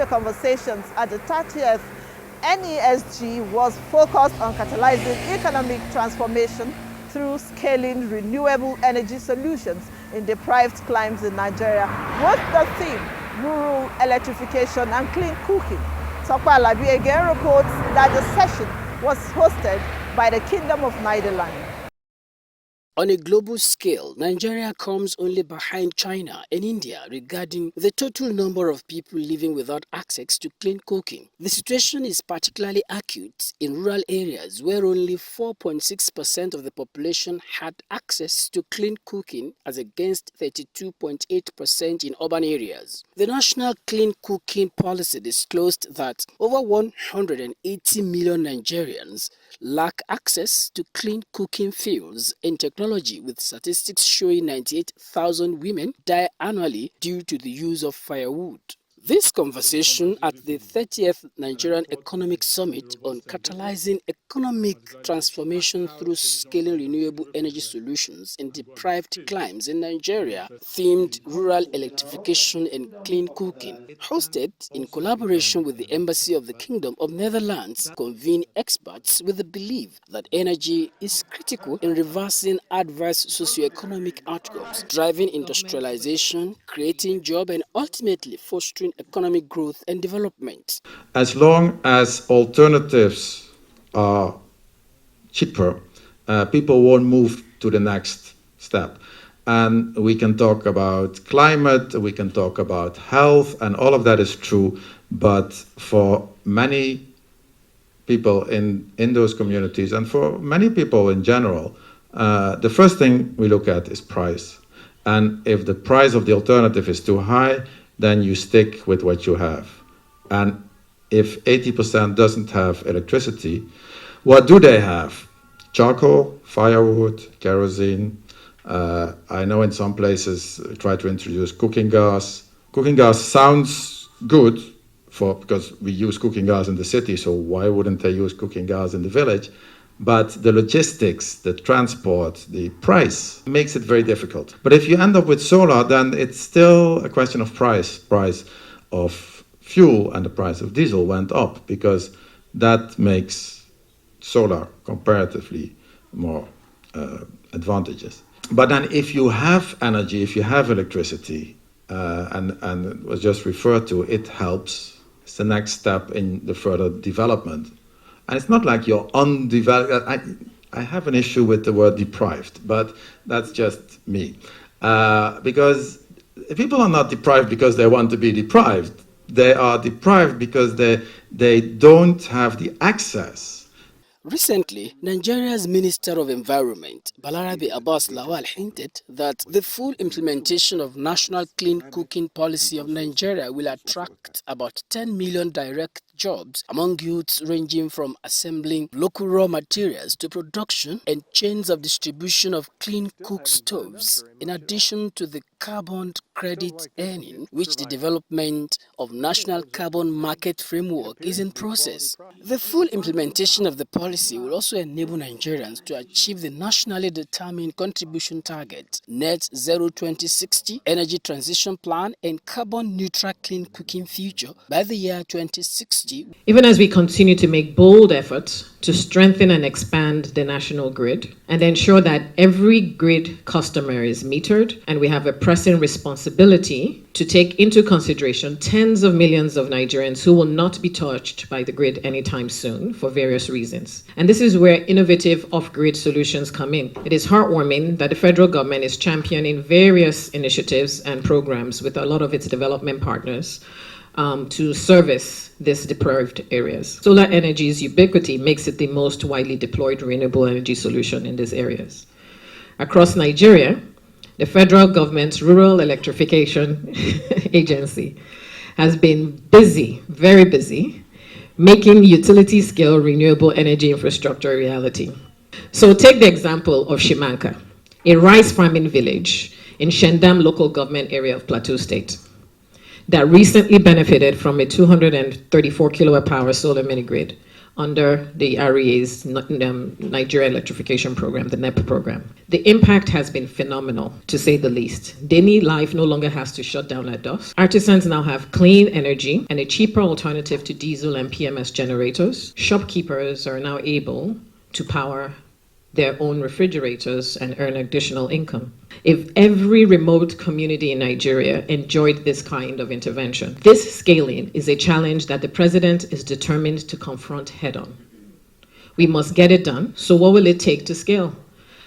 conversations at the 30th NESG was focused on catalyzing economic transformation through scaling renewable energy solutions in deprived climes in Nigeria, with the theme rural electrification and clean cooking. Tokwa Alabi again reports that the session was hosted by the Kingdom of Nigerian. On a global scale, Nigeria comes only behind China and India regarding the total number of people living without access to clean cooking. The situation is particularly acute in rural areas where only 4.6% of the population had access to clean cooking as against 32.8% in urban areas. The National Clean Cooking Policy disclosed that over 180 million Nigerians lack access to clean cooking fuels and technology, with statistics showing 98,000 women die annually due to the use of firewood. This conversation at the 30th Nigerian Economic Summit on catalyzing economic transformation through scaling renewable energy solutions in deprived climes in Nigeria, themed rural electrification and clean cooking, hosted in collaboration with the Embassy of the Kingdom of Netherlands, convened experts with the belief that energy is critical in reversing adverse socioeconomic outcomes, driving industrialization, creating jobs, and ultimately fostering economic growth and development. As long as alternatives are cheaper, people won't move to the next step. And we can talk about climate, we can talk about health, and all of that is true. But for many people in those communities, and for many people in general, the first thing we look at is price. And if the price of the alternative is too high, then you stick with what you have. And if 80% doesn't have electricity, what do they have? Charcoal, firewood, kerosene. I know in some places try to introduce cooking gas. Cooking gas sounds good because we use cooking gas in the city, so why wouldn't they use cooking gas in the village? But the logistics, the transport, the price makes it very difficult. But if you end up with solar, then it's still a question of price. Price of fuel and the price of diesel went up because that makes solar comparatively more advantageous. But then if you have energy, if you have electricity, and it was just referred to, it helps. It's the next step in the further development. And it's not like you're undeveloped. I have an issue with the word deprived, but that's just me. Because people are not deprived because they want to be deprived. They are deprived because they don't have the access. Recently, Nigeria's Minister of Environment, Balarabe Abbas Lawal, hinted that the full implementation of National Clean Cooking Policy of Nigeria will attract about 10 million direct jobs among youths, ranging from assembling local raw materials to production and chains of distribution of clean cook stoves, in addition to the carbon credit earning, which the development of National Carbon Market Framework is in process. The full implementation of the policy will also enable Nigerians to achieve the nationally determined contribution target, Net Zero 2060, Energy Transition Plan, and Carbon Neutral Clean Cooking Future by the year 2060. Even as we continue to make bold efforts to strengthen and expand the national grid and ensure that every grid customer is metered, and we have a pressing responsibility to take into consideration tens of millions of Nigerians who will not be touched by the grid anytime soon for various reasons. And this is where innovative off-grid solutions come in. It is heartwarming that the federal government is championing various initiatives and programs with a lot of its development partners to service these deprived areas. Solar energy's ubiquity makes it the most widely deployed renewable energy solution in these areas. Across Nigeria, the federal government's Rural Electrification Agency has been busy, very busy, making utility-scale renewable energy infrastructure a reality. So take the example of Shimanka, a rice farming village in Shendam local government area of Plateau State, that recently benefited from a 234 kilowatt power solar mini grid under the REA's Nigerian Electrification Program, the NEP program. The impact has been phenomenal, to say the least. Daily life no longer has to shut down at dusk. Artisans now have clean energy and a cheaper alternative to diesel and PMS generators. Shopkeepers are now able to power their own refrigerators and earn additional income. If every remote community in Nigeria enjoyed this kind of intervention, this scaling is a challenge that the president is determined to confront head on. We must get it done. So what will it take to scale?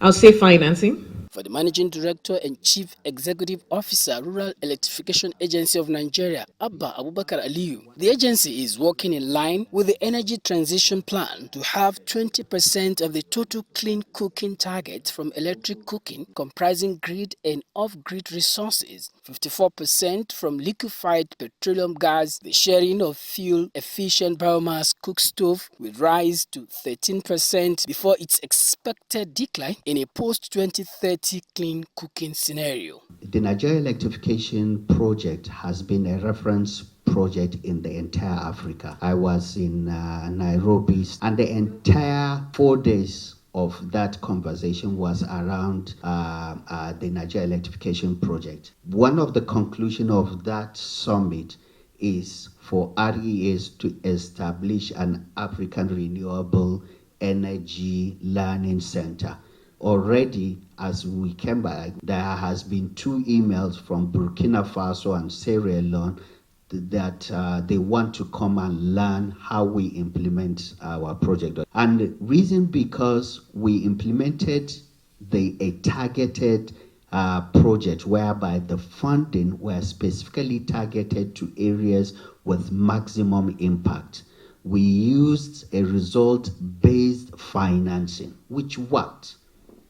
I'll say financing. For the Managing Director and Chief Executive Officer, Rural Electrification Agency of Nigeria, Abba Abubakar Aliyu, the agency is working in line with the Energy Transition Plan to have 20% of the total clean cooking target from electric cooking comprising grid and off-grid resources, 54% from liquefied petroleum gas. The sharing of fuel-efficient biomass cook stove will rise to 13% before its expected decline in a post-2030 clean cooking scenario. The Nigerian Electrification project has been a reference project in the entire Africa. I was in Nairobi, and the entire 4 days of that conversation was around the Nigerian Electrification project. One of the conclusions of that summit is for REAs to establish an African Renewable Energy Learning Center. Already, as we came back, there has been 2 emails from Burkina Faso and Sierra Leone that they want to come and learn how we implement our project. And the reason because we implemented a targeted project whereby the funding were specifically targeted to areas with maximum impact. We used a result-based financing, which worked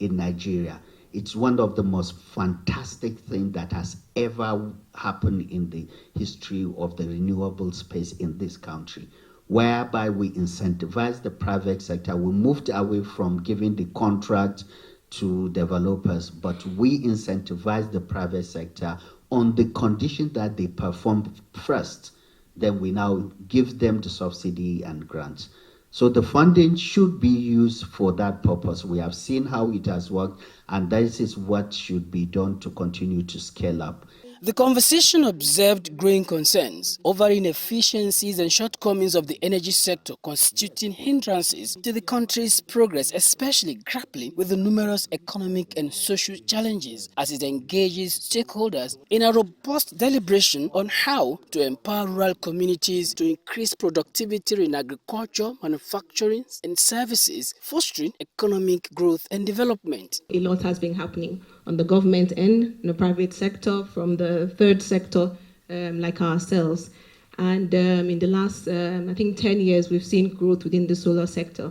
in Nigeria. It's one of the most fantastic things that has ever happened in the history of the renewable space in this country, whereby we incentivized the private sector. We moved away from giving the contract to developers, but we incentivized the private sector on the condition that they perform first. Then we now give them the subsidy and grants. So the funding should be used for that purpose. We have seen how it has worked, and this is what should be done to continue to scale up. The conversation observed growing concerns over inefficiencies and shortcomings of the energy sector constituting hindrances to the country's progress, especially grappling with the numerous economic and social challenges as it engages stakeholders in a robust deliberation on how to empower rural communities to increase productivity in agriculture, manufacturing and services, fostering economic growth and development. A lot has been happening on the government end, in the private sector, from the third sector, like ourselves. And in the last, I think, 10 years, we've seen growth within the solar sector.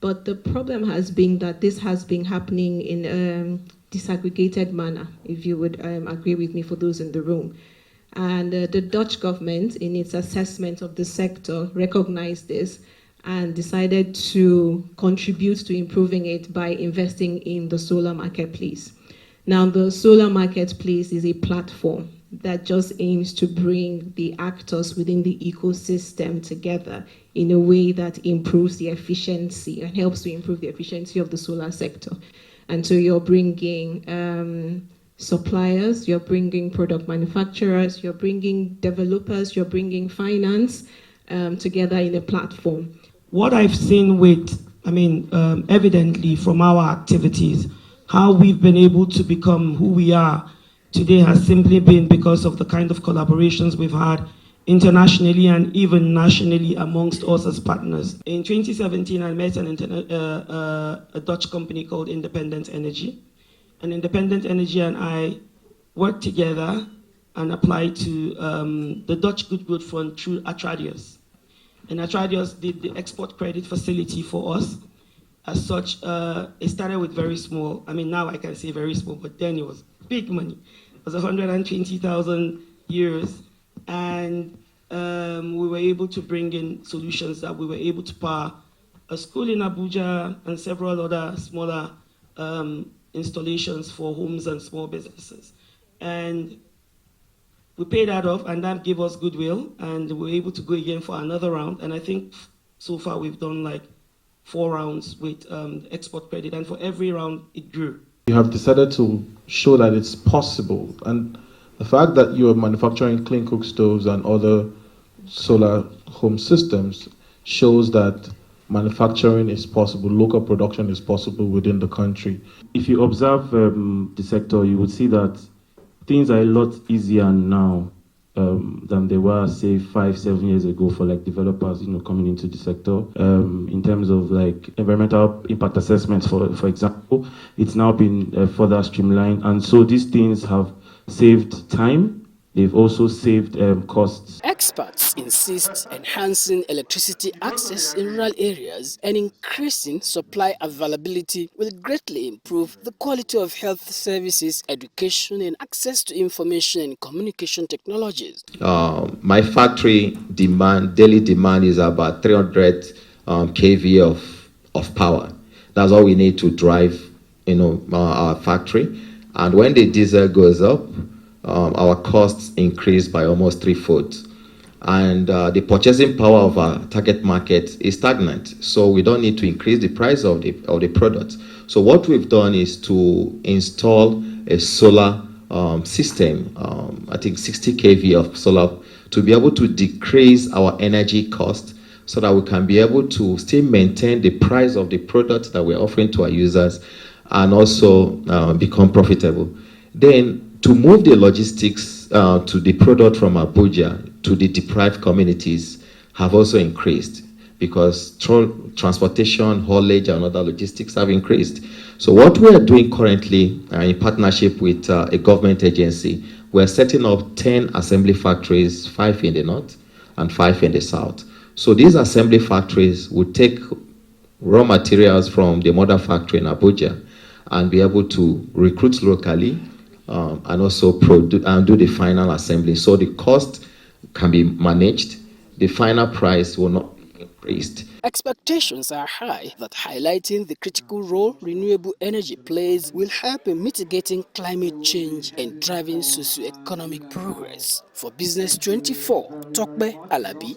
But the problem has been that this has been happening in a disaggregated manner, if you would agree with me, for those in the room. And the Dutch government, in its assessment of the sector, recognized this and decided to contribute to improving it by investing in the solar marketplace. Now, the solar marketplace is a platform that just aims to bring the actors within the ecosystem together in a way that improves the efficiency and helps to improve the efficiency of the solar sector. And so you're bringing suppliers, you're bringing product manufacturers, you're bringing developers, you're bringing finance together in a platform. What I've seen evidently from our activities, how we've been able to become who we are today has simply been because of the kind of collaborations we've had internationally and even nationally amongst us as partners. In 2017, I met a Dutch company called Independent Energy. And Independent Energy and I worked together and applied to the Dutch Goodwood Fund through Atradius. And Atradius did the export credit facility for us. As such, it started with very small. Now I can say very small, but then it was big money. It was 120,000 euros. And we were able to bring in solutions that we were able to power a school in Abuja and several other smaller installations for homes and small businesses. And we paid that off, and that gave us goodwill, and we were able to go again for another round. And I think So far, we've done like 4 rounds with export credit, and for every round, it grew. You have decided to show that it's possible, and the fact that you are manufacturing clean cook stoves and other solar home systems shows that manufacturing is possible, local production is possible within the country. If you observe the sector, you would see that things are a lot easier now than they were, say, 5-7 years ago for like developers, coming into the sector. In terms of like environmental impact assessments, for example, it's now been further streamlined, and so these things have saved time. They've also saved costs. Experts insist enhancing electricity access in rural areas and increasing supply availability will greatly improve the quality of health services, education, and access to information and communication technologies. My factory daily demand is about 300 kV of power. That's all we need to drive, our factory. And when the diesel goes up, our costs increase by almost 3/4. And the purchasing power of our target market is stagnant. So we don't need to increase the price of the product. So what we've done is to install a solar system, I think 60 kV of solar, to be able to decrease our energy cost so that we can be able to still maintain the price of the product that we're offering to our users and also become profitable. Then to move the logistics to the product from Abuja to the deprived communities have also increased because transportation, haulage, and other logistics have increased. So what we are doing currently in partnership with a government agency, we're setting up 10 assembly factories, 5 in the north and 5 in the south. So these assembly factories will take raw materials from the mother factory in Abuja and be able to recruit locally and also produce and do the final assembly. So the cost can be managed. The final price will not be increased. Expectations are high that highlighting the critical role renewable energy plays will help in mitigating climate change and driving socio-economic progress. For Business 24, Tokbe Alabi.